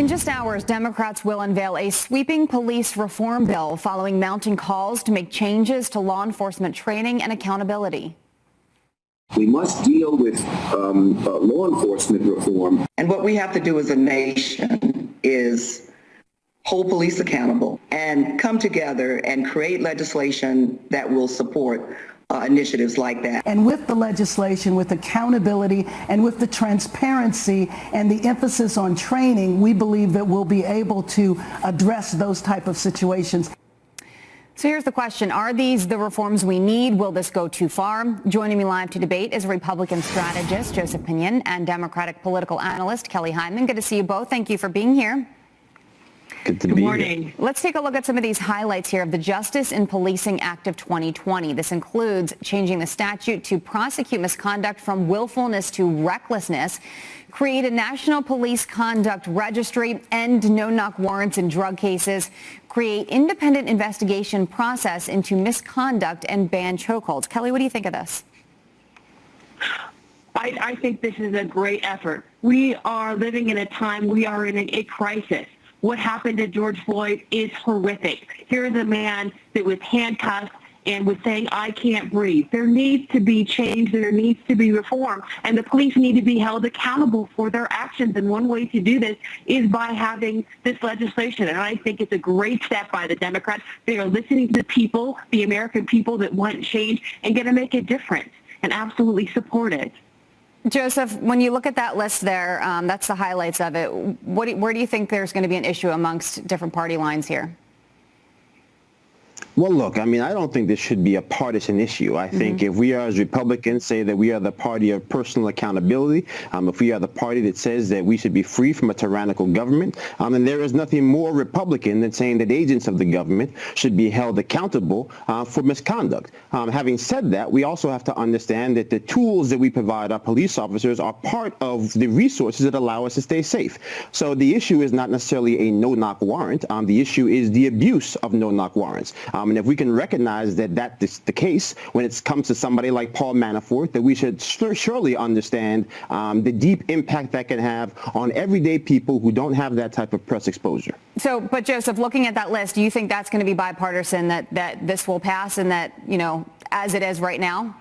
In just hours, Democrats will unveil a sweeping police reform bill following mounting calls to make changes to law enforcement training and accountability. We must deal with law enforcement reform. And what we have to do as a nation is hold police accountable and come together and create legislation that will support initiatives like that. And with the legislation, with accountability, and with the transparency and the emphasis on training, we believe that we'll be able to address those type of situations. So here's the question. Are these the reforms we need? Will this go too far? Joining me live to debate is Republican strategist Joseph Pinion and Democratic political analyst Kelly Hyman. Good to see you both. Thank you for being here. Good morning. Let's take a look at some of these highlights here of the Justice in Policing Act of 2020. This includes changing the statute to prosecute misconduct from willfulness to recklessness, create a national police conduct registry, end no-knock warrants in drug cases, create independent investigation process into misconduct, and ban chokeholds. Kelly, what do you think of this? I think this is a great effort. We are living in a time, we are in a crisis. What happened to George Floyd is horrific. Here's a man that was handcuffed and was saying, I can't breathe. There needs to be change. There needs to be reform. And the police need to be held accountable for their actions. And one way to do this is by having this legislation. And I think it's a great step by the Democrats. They are listening to the people, the American people that want change and going to make a difference and absolutely support it. Joseph, when you look at that list there, that's the highlights of it. Where do you think there's going to be an issue amongst different party lines here? Well, look, I mean, I don't think this should be a partisan issue. I think if we are, as Republicans, say that we are the party of personal accountability, if we are the party that says that we should be free from a tyrannical government, and there is nothing more Republican than saying that agents of the government should be held accountable for misconduct. Having said that, we also have to understand that the tools that we provide our police officers are part of the resources that allow us to stay safe. So the issue is not necessarily a no-knock warrant. The issue is the abuse of no-knock warrants. And if we can recognize that that is the case when it comes to somebody like Paul Manafort, that we should surely understand the deep impact that can have on everyday people who don't have that type of press exposure. So, but Joseph, looking at that list, do you think that's going to be bipartisan, that this will pass and that, you know, as it is right now?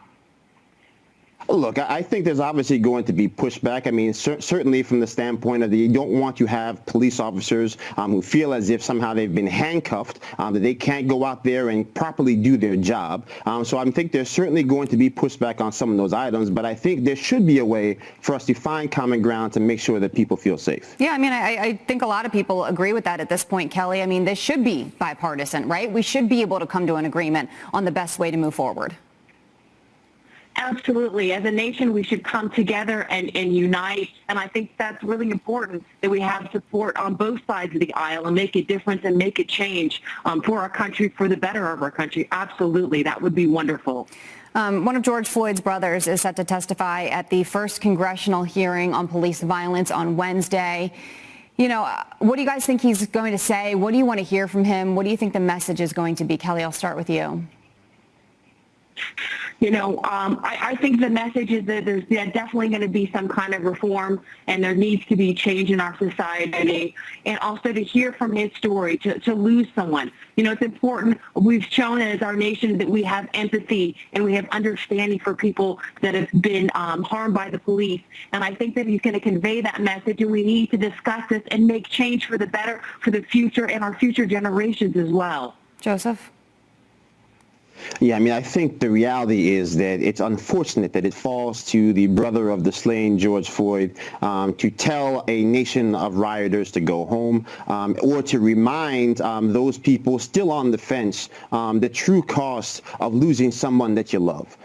Look, I think there's obviously going to be pushback. I mean, certainly from the standpoint of you don't want to have police officers who feel as if somehow they've been handcuffed, that they can't go out there and properly do their job. So I think there's certainly going to be pushback on some of those items, but I think there should be a way for us to find common ground to make sure that people feel safe. Yeah, I mean, I think a lot of people agree with that at this point, Kelly. I mean, this should be bipartisan, right? We should be able to come to an agreement on the best way to move forward. Absolutely. As a nation, we should come together and unite. And I think that's really important that we have support on both sides of the aisle and make a difference and make a change for our country, for the better of our country. Absolutely. That would be wonderful. One of George Floyd's brothers is set to testify at the first congressional hearing on police violence on Wednesday. You know, what do you guys think he's going to say? What do you want to hear from him? What do you think the message is going to be? Kelly, I'll start with you. You know, I think the message is that there's definitely going to be some kind of reform and there needs to be change in our society, and also to hear from his story, to lose someone. You know, it's important. We've shown as our nation that we have empathy and we have understanding for people that have been harmed by the police. And I think that he's going to convey that message, and we need to discuss this and make change for the better for the future and our future generations as well. Joseph? Yeah, I mean, I think the reality is that it's unfortunate that it falls to the brother of the slain George Floyd to tell a nation of rioters to go home, or to remind those people still on the fence the true cost of losing someone that you love.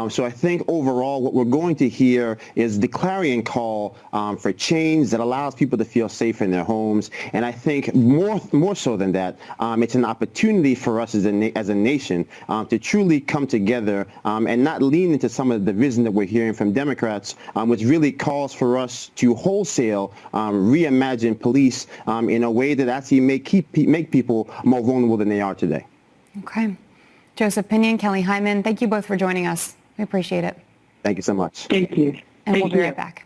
So I think overall what we're going to hear is the clarion call for change that allows people to feel safe in their homes. And I think more so than that, it's an opportunity for us as a nation to truly come together and not lean into some of the division that we're hearing from Democrats, which really calls for us to wholesale reimagine police in a way that actually make people more vulnerable than they are today. Okay. Joseph Pinion, Kelly Hyman, thank you both for joining us. We appreciate it. Thank you so much. Thank you. And Thank we'll be you. right back.